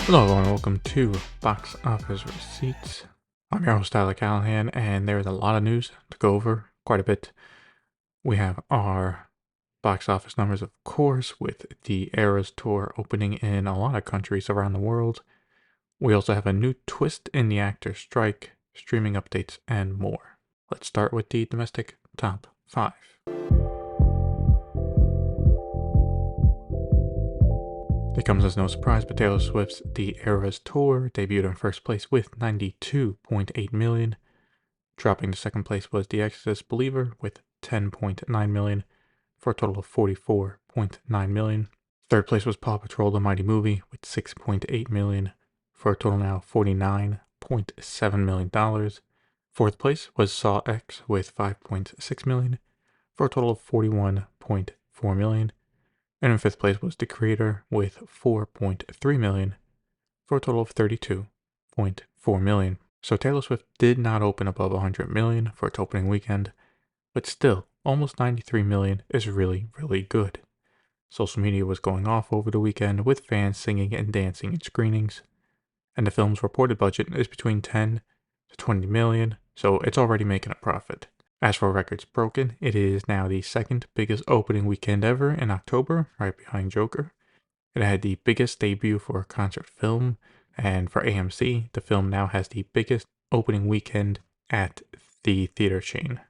Hello everyone, welcome to Box Office Receipts. I'm your host Tyler Callahan, and there's a lot of news to go over, quite a bit. We have our box office numbers, of course, with the Eras Tour opening in a lot of countries around the world. We also have a new twist in the actor strike, streaming updates, and more. Let's start with the domestic top 5. It comes as no surprise, but Taylor Swift's The Eras Tour debuted in first place with 92.8 million. Dropping to second place was The Exorcist Believer with 10.9 million for a total of 44.9 million. Third place was Paw Patrol The Mighty Movie with 6.8 million for a total now $49.7 million. Fourth place was Saw X with 5.6 million for a total of 41.4 million. And in fifth place was The Creator with 4.3 million for a total of 32.4 million. So Taylor Swift did not open above 100 million for its opening weekend, but still, almost 93 million is really, really good. Social media was going off over the weekend with fans singing and dancing in screenings, and the film's reported budget is between 10 to 20 million, so it's already making a profit. As for records broken, it is now the second biggest opening weekend ever in October, right behind Joker. It had the biggest debut for a concert film, and for AMC, the film now has the biggest opening weekend at the theater chain.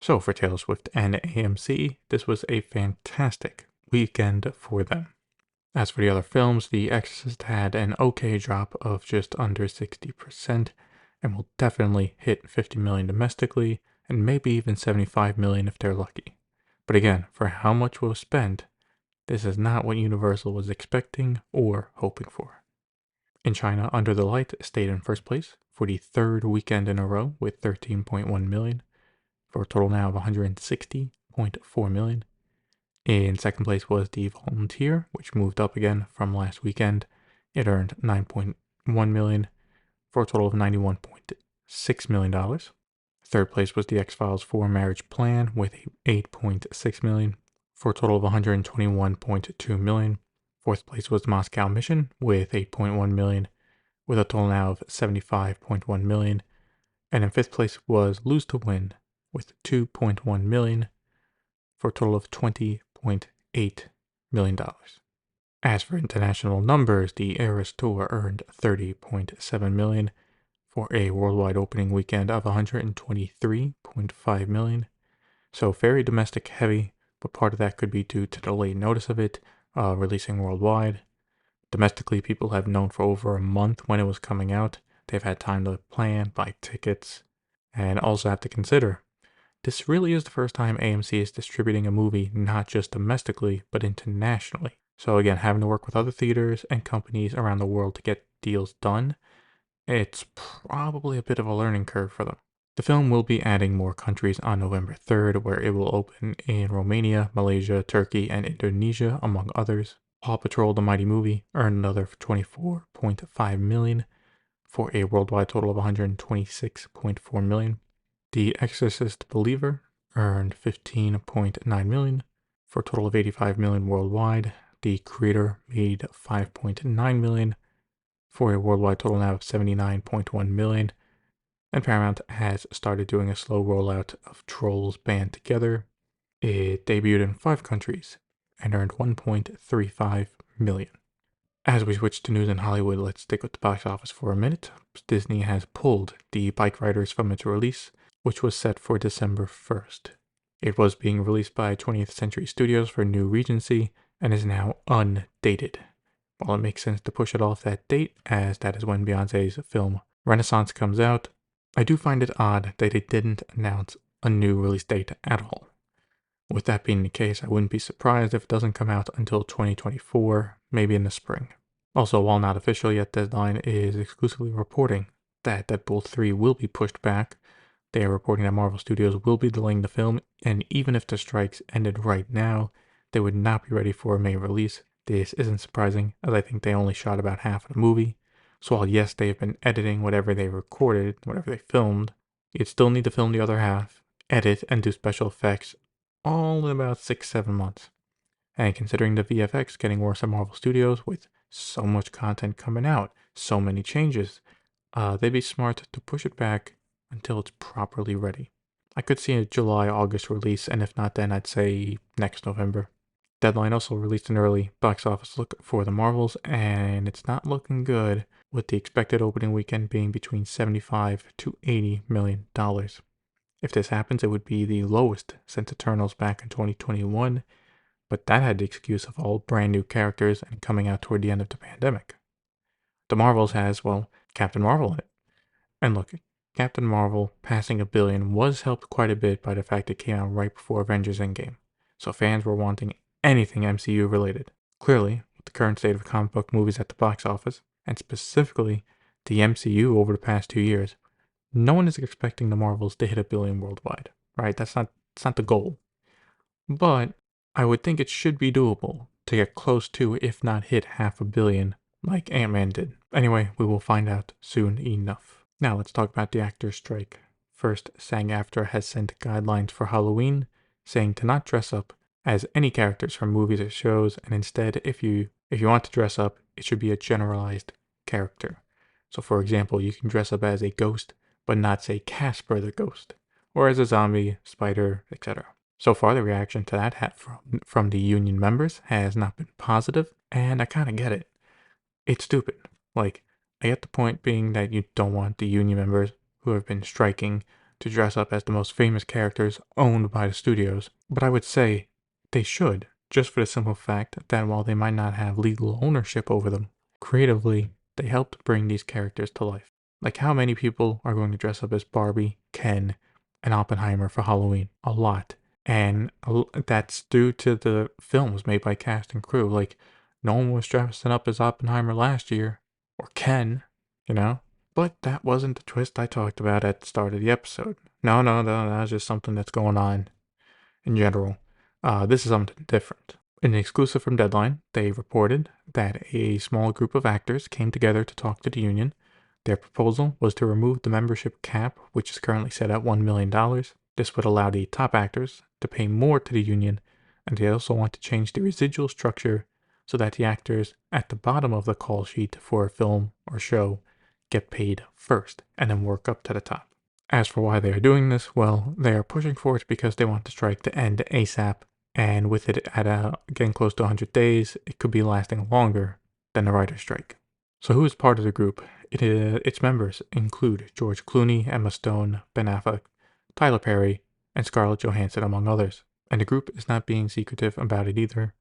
So for Taylor Swift and AMC, this was a fantastic weekend for them. As for the other films, The Exorcist had an okay drop of just under 60% and will definitely hit 50 million domestically and maybe even 75 million if they're lucky. But again, for how much was spent, this is not what Universal was expecting or hoping for. In China, Under the Light stayed in first place for the third weekend in a row with 13.1 million for a total now of 160.4 million. In second place was The Volunteer, which moved up again from last weekend. It earned 9.1 million for a total of $91.6 million. Third place was The X-Files 4 Marriage Plan with 8.6 million for a total of 121.2 million. Fourth place was The Moscow Mission with 8.1 million with a total now of 75.1 million. And in fifth place was Lose to Win with 2.1 million for a total of $20.8 million. As for international numbers, the Eras Tour earned 30.7 million for a worldwide opening weekend of 123.5 million. So very domestic heavy, but part of that could be due to the late notice of it releasing worldwide. Domestically, people have known for over a month when it was coming out. They've had time to plan, buy tickets, and also have to consider this really is the first time AMC is distributing a movie not just domestically, but internationally. So again, having to work with other theaters and companies around the world to get deals done, it's probably a bit of a learning curve for them. The film will be adding more countries on November 3rd, where it will open in Romania, Malaysia, Turkey, and Indonesia, among others. Paw Patrol The Mighty Movie earned another 24.5 million for a worldwide total of 126.4 million. The Exorcist Believer earned 15.9 million for a total of 85 million worldwide. The Creator made 5.9 million for a worldwide total now of 79.1 million. And Paramount has started doing a slow rollout of Trolls Band Together. It debuted in 5 countries and earned 1.35 million. As we switch to news in Hollywood, let's stick with the box office for a minute. Disney has pulled The Bike Riders from its release, which was set for December 1st. It was being released by 20th Century Studios for New Regency and is now undated. While it makes sense to push it off that date, as that is when Beyonce's film Renaissance comes out, I do find it odd that it didn't announce a new release date at all. With that being the case, I wouldn't be surprised if it doesn't come out until 2024, maybe in the spring. Also, while not official yet, Deadline is exclusively reporting that Deadpool 3 will be pushed back. They are reporting that Marvel Studios will be delaying the film, and even if the strikes ended right now, they would not be ready for a May release. This isn't surprising, as I think they only shot about half of the movie. So while yes, they've been editing whatever they recorded, whatever they filmed, you'd still need to film the other half, edit, and do special effects all in about 6-7 months. And considering the VFX getting worse at Marvel Studios with so much content coming out, so many changes. They'd be smart to push it back until it's properly ready. I could see a July, August release, and if not then, I'd say next November. Deadline also released an early box office look for the Marvels, and it's not looking good, with the expected opening weekend being between $75 to $80 million. If this happens, it would be the lowest since Eternals back in 2021, but that had the excuse of all brand new characters and coming out toward the end of the pandemic. The Marvels has, well, Captain Marvel in it. And look, Captain Marvel passing a billion was helped quite a bit by the fact it came out right before Avengers Endgame, so fans were wanting anything MCU related. Clearly, with the current state of comic book movies at the box office, and specifically the MCU over the past 2 years, no one is expecting the Marvels to hit a billion worldwide, right? That's not the goal. But I would think it should be doable to get close to, if not hit, half a billion like Ant-Man did. Anyway, we will find out soon enough. Now let's talk about the actors' strike. First, SAG-AFTRA has sent guidelines for Halloween, saying to not dress up as any characters from movies or shows, and instead, if you want to dress up, it should be a generalized character. So for example, you can dress up as a ghost, but not say Casper the Ghost, or as a zombie, spider, etc. So far, the reaction to that from the union members has not been positive, and I kind of get it. It's stupid. Like, I get the point being that you don't want the union members who have been striking to dress up as the most famous characters owned by the studios, but I would say they should, just for the simple fact that while they might not have legal ownership over them, creatively, they helped bring these characters to life. Like, how many people are going to dress up as Barbie, Ken, and Oppenheimer for Halloween? A lot. And that's due to the films made by cast and crew. Like, no one was dressing up as Oppenheimer last year, or Ken, you know? But that wasn't the twist I talked about at the start of the episode. No, that's just something that's going on in general. This is something different. In an exclusive from Deadline, they reported that a small group of actors came together to talk to the union. Their proposal was to remove the membership cap, which is currently set at $1 million. This would allow the top actors to pay more to the union, and they also want to change the residual structure so that the actors at the bottom of the call sheet for a film or show get paid first and then work up to the top. As for why they are doing this, well, they are pushing for it because they want the strike to end ASAP, and with it at getting close to 100 days, it could be lasting longer than the writer's strike. So who is part of the group? Its members include George Clooney, Emma Stone, Ben Affleck, Tyler Perry, and Scarlett Johansson, among others. And the group is not being secretive about it either.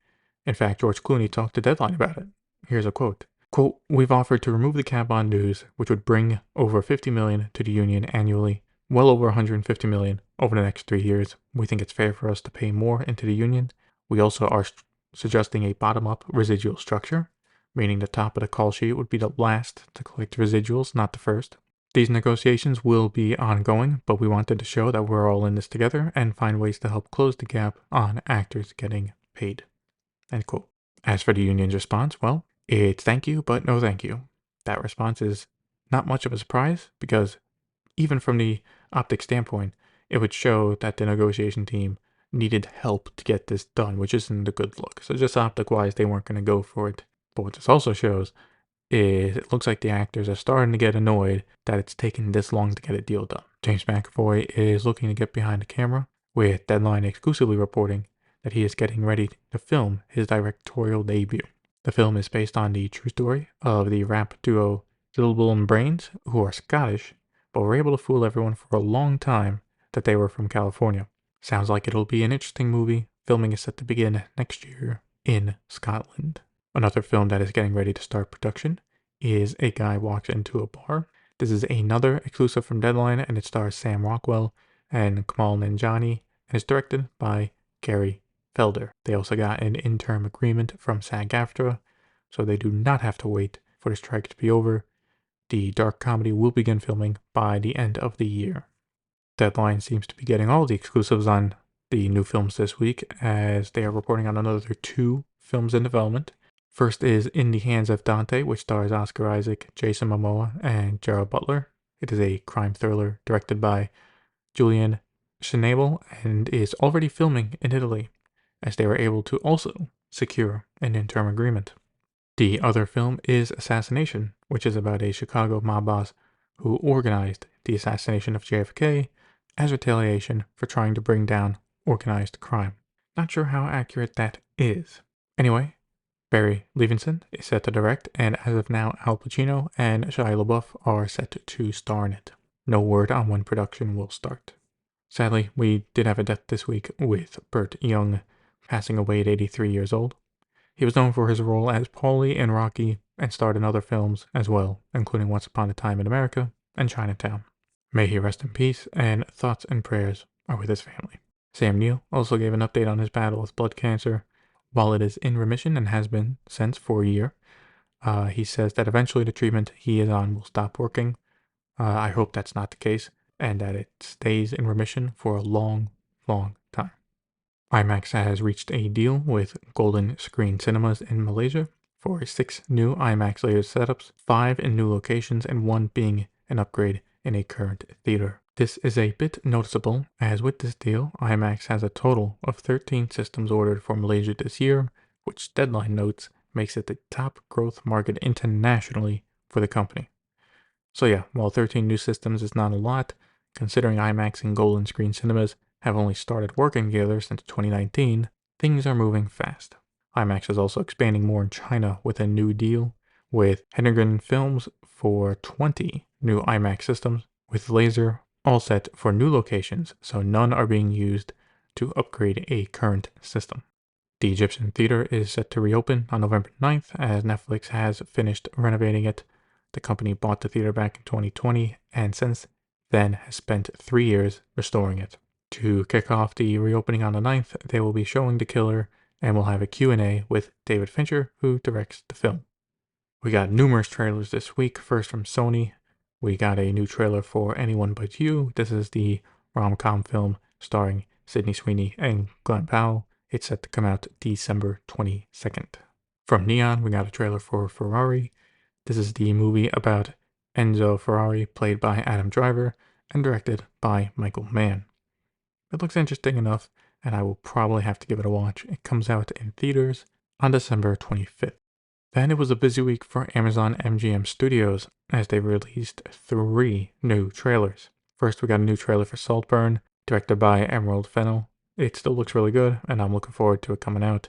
In fact, George Clooney talked to Deadline about it. Here's a quote. Quote, "We've offered to remove the cap on dues, which would bring over $50 million to the union annually, well over $150 million over the next 3 years. We think it's fair for us to pay more into the union. We also are suggesting a bottom-up residual structure, meaning the top of the call sheet would be the last to collect residuals, not the first. These negotiations will be ongoing, but we wanted to show that we're all in this together and find ways to help close the gap on actors getting paid." End quote. As for the union's response, well, it's thank you, but no thank you. That response is not much of a surprise because even from the optic standpoint, it would show that the negotiation team needed help to get this done, which isn't a good look. So just optic-wise, they weren't going to go for it. But what this also shows is it looks like the actors are starting to get annoyed that it's taking this long to get a deal done. James McAvoy is looking to get behind the camera, with Deadline exclusively reporting that he is getting ready to film his directorial debut. The film is based on the true story of the rap duo Syllable and Brains, who are Scottish, but were able to fool everyone for a long time that they were from California. Sounds like it'll be an interesting movie. Filming is set to begin next year in Scotland. Another film that is getting ready to start production is A Guy Walks Into a Bar. This is another exclusive from Deadline, and it stars Sam Rockwell and Kamal Nanjiani, and is directed by Gary Felder. They also got an interim agreement from SAG-AFTRA, so they do not have to wait for the strike to be over. The dark comedy will begin filming by the end of the year. Deadline seems to be getting all the exclusives on the new films this week, as they are reporting on another 2 films in development. First is In the Hands of Dante, which stars Oscar Isaac, Jason Momoa, and Gerard Butler. It is a crime thriller directed by Julian Schnabel and is already filming in Italy, as they were able to also secure an interim agreement. The other film is Assassination, which is about a Chicago mob boss who organized the assassination of JFK as retaliation for trying to bring down organized crime. Not sure how accurate that is. Anyway, Barry Levinson is set to direct, and as of now, Al Pacino and Shia LaBeouf are set to star in it. No word on when production will start. Sadly, we did have a death this week with Burt Young passing away at 83 years old. He was known for his role as Paulie in Rocky and starred in other films as well, including Once Upon a Time in America and Chinatown. May he rest in peace, and thoughts and prayers are with his family. Sam Neill also gave an update on his battle with blood cancer. While it is in remission and has been since for a year, he says that eventually the treatment he is on will stop working. I hope that's not the case and that it stays in remission for a long, long time. IMAX has reached a deal with Golden Screen Cinemas in Malaysia for 6 new IMAX laser setups, 5 in new locations, and 1 being an upgrade in a current theater. This is a bit noticeable, as with this deal, IMAX has a total of 13 systems ordered for Malaysia this year, which Deadline notes makes it the top growth market internationally for the company. So yeah, while 13 new systems is not a lot, considering IMAX and Golden Screen Cinemas have only started working together since 2019, things are moving fast. IMAX is also expanding more in China with a new deal with Hennigan Films for 20 new IMAX systems with laser, all set for new locations, so none are being used to upgrade a current system. The Egyptian Theater is set to reopen on November 9th as Netflix has finished renovating it. The company bought the theater back in 2020 and since then has spent 3 years restoring it. To kick off the reopening on the 9th, they will be showing The Killer and will have a Q&A with David Fincher, who directs the film. We got numerous trailers this week. First from Sony, we got a new trailer for Anyone But You. This is the rom-com film starring Sydney Sweeney and Glenn Powell. It's set to come out December 22nd. From Neon, we got a trailer for Ferrari. This is the movie about Enzo Ferrari, played by Adam Driver and directed by Michael Mann. It looks interesting enough, and I will probably have to give it a watch. It comes out in theaters on December 25th. Then it was a busy week for Amazon MGM Studios as they released 3 new trailers. First, we got a new trailer for Saltburn, directed by Emerald Fennell. It still looks really good, and I'm looking forward to it coming out.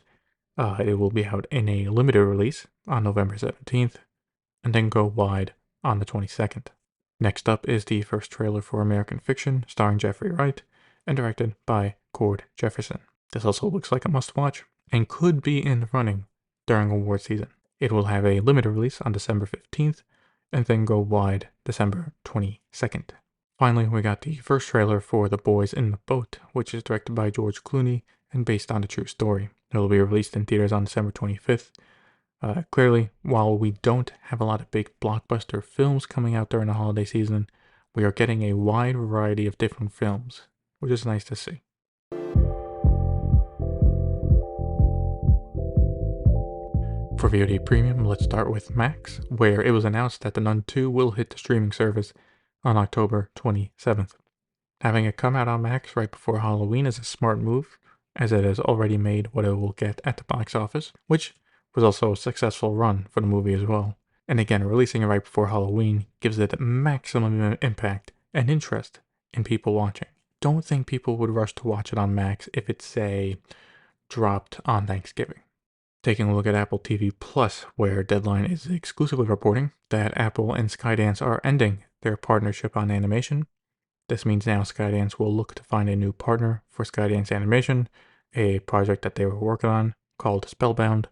It will be out in a limited release on November 17th, and then go wide on the 22nd. Next up is the first trailer for American Fiction, starring Jeffrey Wright, and directed by Cord Jefferson. This also looks like a must-watch, and could be in the running during award season. It will have a limited release on December 15th, and then go wide December 22nd. Finally, we got the first trailer for The Boys in the Boat, which is directed by George Clooney and based on a true story. It will be released in theaters on December 25th. Clearly, while we don't have a lot of big blockbuster films coming out during the holiday season, we are getting a wide variety of different films, which is nice to see. For VOD Premium, let's start with Max, where it was announced that The Nun 2 will hit the streaming service on October 27th. Having it come out on Max right before Halloween is a smart move, as it has already made what it will get at the box office, which was also a successful run for the movie as well. And again, releasing it right before Halloween gives it maximum impact and interest in people watching. Don't think people would rush to watch it on Max if it's, say, dropped on Thanksgiving. Taking a look at Apple TV Plus, where Deadline is exclusively reporting that Apple and Skydance are ending their partnership on animation. This means now Skydance will look to find a new partner for Skydance Animation, a project that they were working on called Spellbound,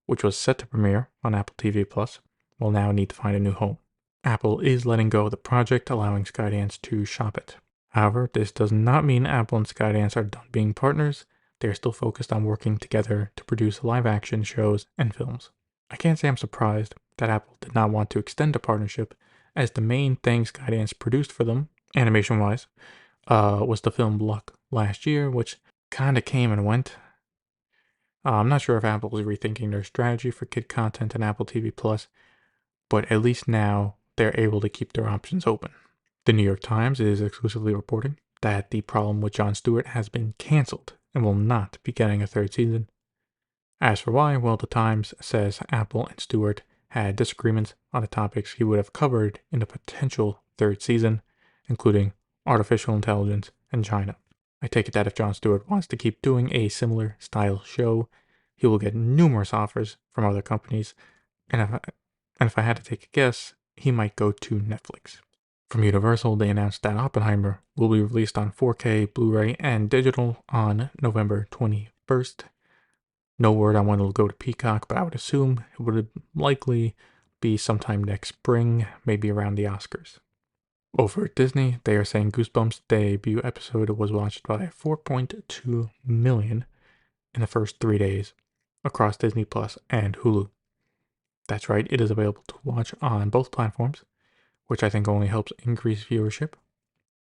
which was set to premiere on Apple TV Plus, will now need to find a new home. Apple is letting go of the project, allowing Skydance to shop it. However, this does not mean Apple and Skydance are done being partners. They are still focused on working together to produce live-action shows and films. I can't say I'm surprised that Apple did not want to extend the partnership, as the main thing Skydance produced for them, animation-wise, was the film Luck last year, which kind of came and went. I'm not sure if Apple is rethinking their strategy for kid content and Apple TV Plus, but at least now they're able to keep their options open. The New York Times is exclusively reporting that The Problem with Jon Stewart has been canceled and will not be getting a 3rd season. As for why, well, the Times says Apple and Stewart had disagreements on the topics he would have covered in the potential third season, including artificial intelligence and China. I take it that if Jon Stewart wants to keep doing a similar style show, he will get numerous offers from other companies, and if I had to take a guess, he might go to Netflix. From Universal, they announced that Oppenheimer will be released on 4K, Blu-ray, and digital on November 21st. No word on when it'll go to Peacock, but I would assume it would likely be sometime next spring, maybe around the Oscars. Over at Disney, they are saying Goosebumps' debut episode was watched by 4.2 million in the first 3 days across Disney Plus and Hulu. That's right, it is available to watch on both platforms, which I think only helps increase viewership.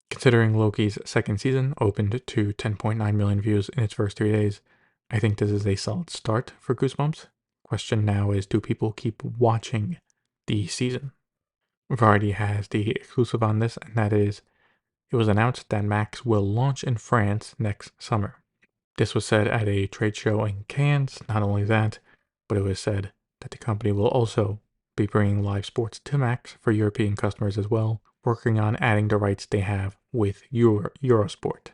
Considering Loki's second season opened to 10.9 million views in its first 3 days, I think this is a solid start for Goosebumps. Question now is, do people keep watching the season? Variety has the exclusive on this, and that is, it was announced that Max will launch in France next summer. This was said at a trade show in Cannes. Not only that, but it was said that the company will also be bringing live sports to Max for European customers as well, working on adding the rights they have with Eurosport.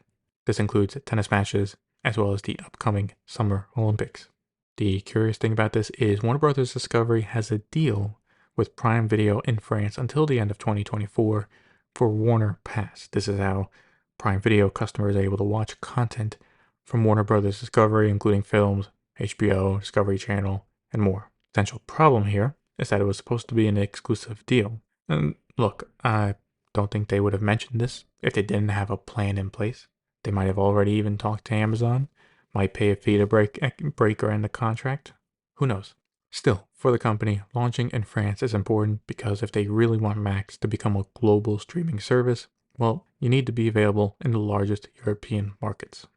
This includes tennis matches as well as the upcoming Summer Olympics. The curious thing about this is Warner Bros. Discovery has a deal with Prime Video in France until the end of 2024 for Warner Pass. This is how Prime Video customers are able to watch content from Warner Bros. Discovery, including films, HBO, Discovery Channel, and more. Potential problem here is that it was supposed to be an exclusive deal. And look, I don't think they would have mentioned this if they didn't have a plan in place. They might have already even talked to Amazon, might pay a fee to break or end the contract. Who knows? Still, for the company, launching in France is important because if they really want Max to become a global streaming service, well, you need to be available in the largest European markets.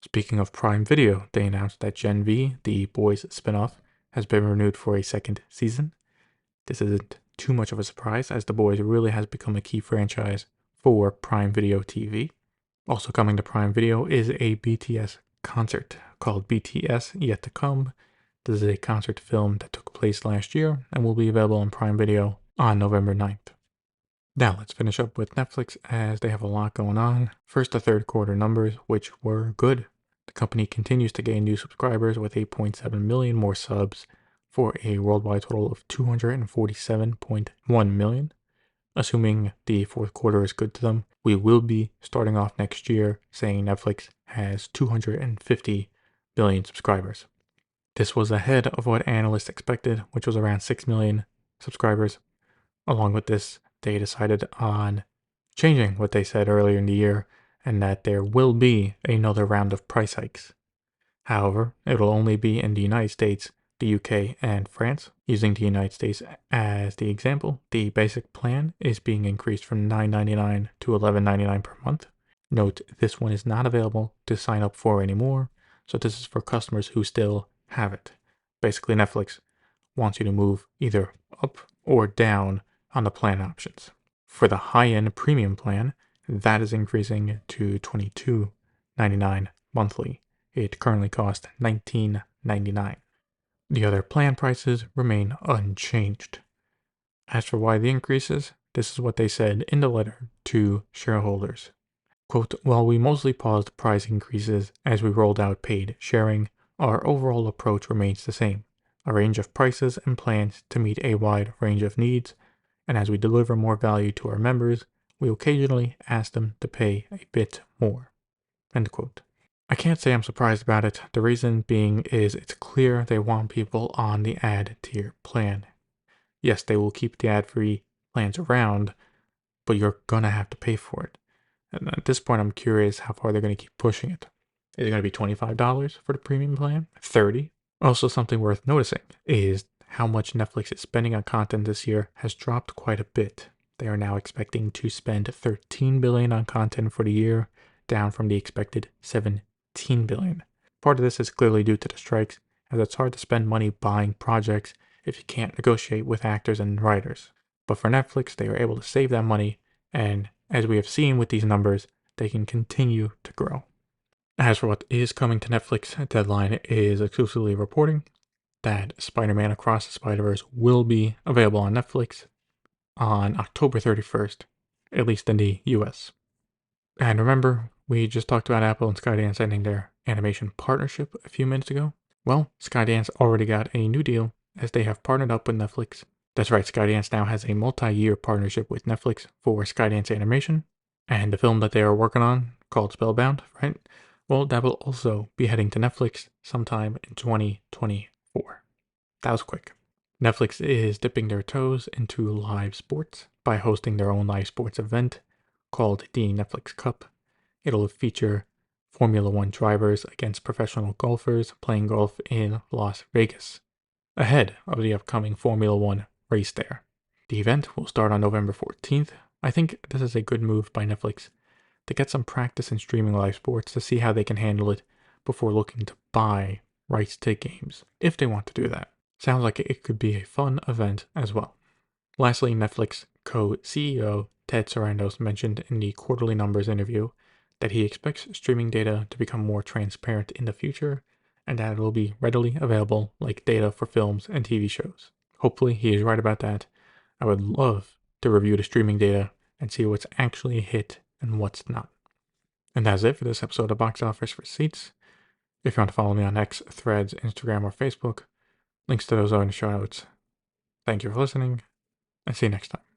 Speaking of Prime Video, they announced that Gen V, the Boys spinoff, has been renewed for a second season. This isn't too much of a surprise, as The Boys really has become a key franchise for Prime Video TV. Also coming to Prime Video is a BTS concert called BTS Yet to Come. This is a concert film that took place last year and will be available on Prime Video on November 9th. Now let's finish up with Netflix, as they have a lot going on. First, the third quarter numbers, which were good. The company continues to gain new subscribers with 8.7 million more subs for a worldwide total of 247.1 million. Assuming the fourth quarter is good to them, we will be starting off next year saying Netflix has 250 million subscribers. This was ahead of what analysts expected, which was around 6 million subscribers. Along with this, they decided on changing what they said earlier in the year, and that there will be another round of price hikes. However, it'll only be in the United States, the UK, and France. Using the United States as the example, the basic plan is being increased from $9.99 to $11.99 per month. Note, this one is not available to sign up for anymore, so this is for customers who still have it. Basically, Netflix wants you to move either up or down on the plan options. For the high-end premium plan, that is increasing to $22.99 monthly. It currently costs $19.99. The other plan prices remain unchanged. As for why the increases, this is what they said in the letter to shareholders. Quote, while we mostly paused price increases as we rolled out paid sharing, our overall approach remains the same. A range of prices and plans to meet a wide range of needs, and as we deliver more value to our members, we occasionally ask them to pay a bit more. End quote. I can't say I'm surprised about it. The reason being is it's clear they want people on the ad tier plan. Yes, they will keep the ad-free plans around, but you're gonna have to pay for it. And at this point, I'm curious how far they're gonna keep pushing it. Is it gonna be $25 for the premium plan? $30? Also, something worth noticing is how much Netflix is spending on content this year has dropped quite a bit. They are now expecting to spend $13 billion on content for the year, down from the expected $17 billion. Part of this is clearly due to the strikes, as it's hard to spend money buying projects if you can't negotiate with actors and writers. But for Netflix, they are able to save that money, and as we have seen with these numbers, they can continue to grow. As for what is coming to Netflix, Deadline is exclusively reporting that Spider-Man Across the Spider-Verse will be available on Netflix on October 31st, at least in the US. And remember, we just talked about Apple and Skydance ending their animation partnership a few minutes ago. Well, Skydance already got a new deal as they have partnered up with Netflix. That's right, Skydance now has a multi-year partnership with Netflix for Skydance Animation, and the film that they are working on, called Spellbound, right? Well, that will also be heading to Netflix sometime in 2024. That was quick. Netflix is dipping their toes into live sports by hosting their own live sports event called the Netflix Cup. It'll feature Formula One drivers against professional golfers playing golf in Las Vegas, ahead of the upcoming Formula One race there. The event will start on November 14th. I think this is a good move by Netflix to get some practice in streaming live sports to see how they can handle it before looking to buy rights to games, if they want to do that. Sounds like it could be a fun event as well. Lastly, Netflix co-CEO Ted Sarandos mentioned in the quarterly numbers interview that he expects streaming data to become more transparent in the future and that it will be readily available like data for films and TV shows. Hopefully he is right about that. I would love to review the streaming data and see what's actually a hit and what's not. And that's it for this episode of Box Office Receipts. If you want to follow me on X, Threads, Instagram, or Facebook, links to those are in the show notes. Thank you for listening, and see you next time.